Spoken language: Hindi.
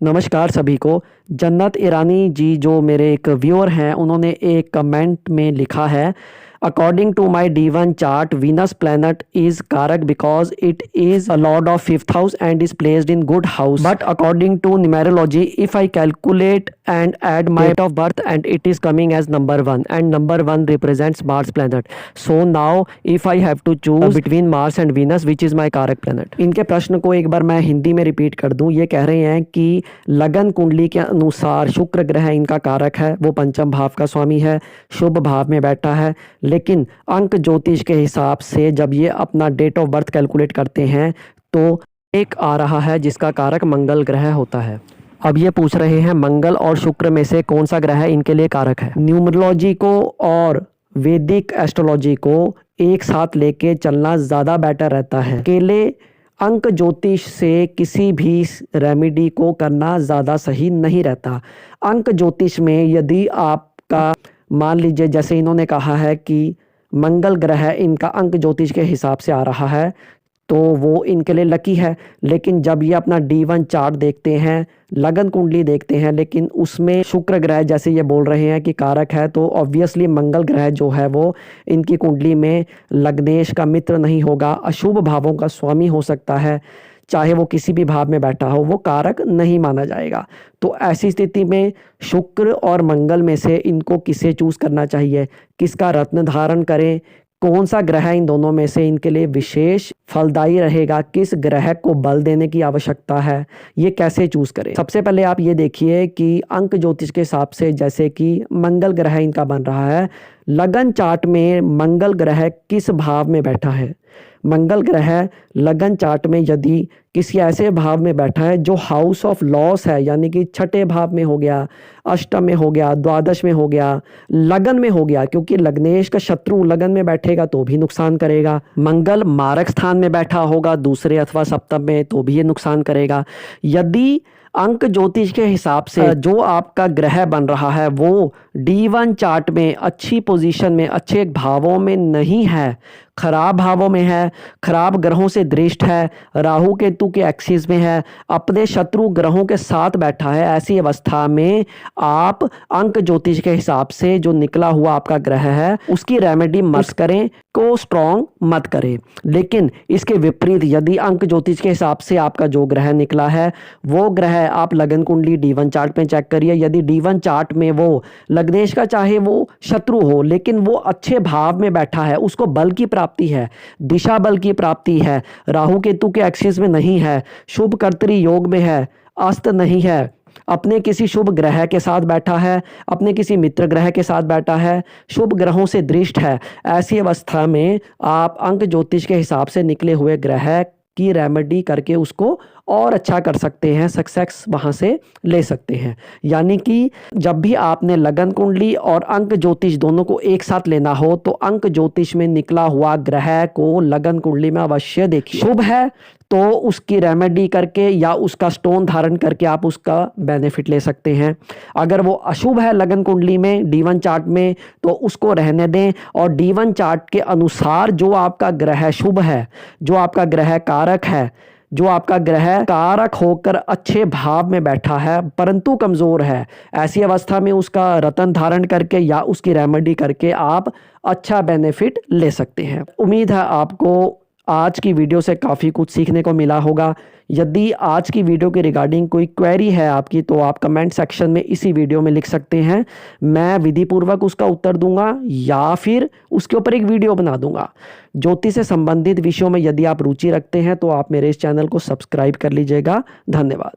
नमस्कार सभी को। जन्नत ईरानी जी जो मेरे एक व्यूअर हैं, उन्होंने एक कमेंट में लिखा है, according to my D1 chart Venus planet is कारक because it is a lord of fifth house and is placed in good house, but according to numerology if I calculate and add my date of birth and it is coming as number 1 and number 1 represents Mars planet. So now if I have to choose between Mars and Venus which is my कारक प्लैनेट। इनके प्रश्न को एक बार मैं हिंदी में रिपीट कर दूं। ये कह रहे हैं कि लगन कुंडली के अनुसार शुक्र ग्रह इनका कारक है, वो पंचम भाव का स्वामी है, शुभ भाव में बैठा है, लेकिन अंक ज्योतिष के हिसाब से जब ये अपना डेट ऑफ बर्थ कैलकुलेट करते हैं तो एक आ रहा है जिसका कारक मंगल ग्रह होता है। अब ये पूछ रहे हैं मंगल और शुक्र में से कौन सा ग्रह इनके लिए कारक है। न्यूमरोलॉजी को और वैदिक एस्ट्रोलॉजी को एक साथ लेके चलना ज़्यादा बेटर रहता है। अकेले अंक ज्योतिष से किसी भी रेमेडी को करना ज़्यादा सही नहीं रहता। अंक ज्योतिष में यदि आपका मान लीजिए जैसे इन्होंने कहा है कि मंगल ग्रह इनका अंक ज्योतिष के हिसाब से आ रहा है तो वो इनके लिए लकी है, लेकिन जब ये अपना D1 चार्ट देखते हैं, लगन कुंडली देखते हैं, लेकिन उसमें शुक्र ग्रह जैसे ये बोल रहे हैं कि कारक है, तो ऑब्वियसली मंगल ग्रह जो है वो इनकी कुंडली में लग्नेश का मित्र नहीं होगा, अशुभ भावों का स्वामी हो सकता है। चाहे वो किसी भी भाव में बैठा हो, वो कारक नहीं माना जाएगा। तो ऐसी स्थिति में शुक्र और मंगल में से इनको किसे चूज करना चाहिए, किसका रत्न धारण करें, कौन सा ग्रह इन दोनों में से इनके लिए विशेष फलदायी रहेगा, किस ग्रह को बल देने की आवश्यकता है, ये कैसे चूज करें। सबसे पहले आप ये देखिए कि अंक ज्योतिष के हिसाब से जैसे कि मंगल ग्रह इनका बन रहा है, लगन चार्ट में मंगल ग्रह किस भाव में बैठा है। मंगल ग्रह लगन चार्ट में यदि किसी ऐसे भाव में बैठा है जो हाउस ऑफ लॉस है, यानी कि छठे भाव में हो गया, अष्टम में हो गया, द्वादश में हो गया, लगन में हो गया, क्योंकि लग्नेश का शत्रु लगन में बैठेगा तो भी नुकसान करेगा। मंगल मारक स्थान में बैठा होगा दूसरे अथवा सप्तम में तो भी ये नुकसान करेगा। यदि अंक ज्योतिष के हिसाब से जो आपका ग्रह बन रहा है वो D1 चार्ट में अच्छी पोजीशन में, अच्छे भावों में नहीं है, खराब भावों में है, खराब ग्रहों से दृष्ट है, राहु केतु के एक्सिस में है, अपने शत्रु ग्रहों के साथ बैठा है, ऐसी अवस्था में आप अंक ज्योतिष के हिसाब से जो निकला हुआ आपका ग्रह है उसकी रेमेडी मत करें, को स्ट्रॉन्ग मत करें। लेकिन इसके विपरीत यदि अंक ज्योतिष के हिसाब से आपका जो ग्रह निकला है वो ग्रह आप लगन कुंडली D1 चार्ट में चेक करिए। यदि D1 चार्ट में वो लग्नेश का चाहे वो शत्रु हो लेकिन वो अच्छे भाव में बैठा है, उसको बल की प्राप्ति है, दिशा बल की प्राप्ति है, राहु केतु के एक्सिस में नहीं है, शुभ कर्तरी योग में है, अस्त नहीं है, अपने किसी शुभ ग्रह के साथ बैठा है, अपने किसी मित्र ग्रह के साथ बैठा है, शुभ ग्रहों से दृष्ट है, ऐसी अवस्था में आप अंक ज्योतिष के हिसाब से निकले हुए ग्रह की रेमेडी करके उसको और अच्छा कर सकते हैं, सक्सेस वहाँ से ले सकते हैं। यानी कि जब भी आपने लगन कुंडली और अंक ज्योतिष दोनों को एक साथ लेना हो तो अंक ज्योतिष में निकला हुआ ग्रह को लगन कुंडली में अवश्य देखिए। शुभ है तो उसकी रेमेडी करके या उसका स्टोन धारण करके आप उसका बेनिफिट ले सकते हैं। अगर वो अशुभ है लगन कुंडली में D1 चार्ट में तो उसको रहने दें और D1 चार्ट के अनुसार जो आपका ग्रह शुभ है, जो आपका ग्रह कारक है, जो आपका ग्रह कारक होकर अच्छे भाव में बैठा है परंतु कमजोर है, ऐसी अवस्था में उसका रत्न धारण करके या उसकी रेमेडी करके आप अच्छा बेनिफिट ले सकते हैं। उम्मीद है आपको आज की वीडियो से काफ़ी कुछ सीखने को मिला होगा। यदि आज की वीडियो के रिगार्डिंग कोई क्वेरी है आपकी तो आप कमेंट सेक्शन में इसी वीडियो में लिख सकते हैं, मैं विधिपूर्वक उसका उत्तर दूंगा या फिर उसके ऊपर एक वीडियो बना दूंगा। ज्योतिष से संबंधित विषयों में यदि आप रुचि रखते हैं तो आप मेरे इस चैनल को सब्सक्राइब कर लीजिएगा। धन्यवाद।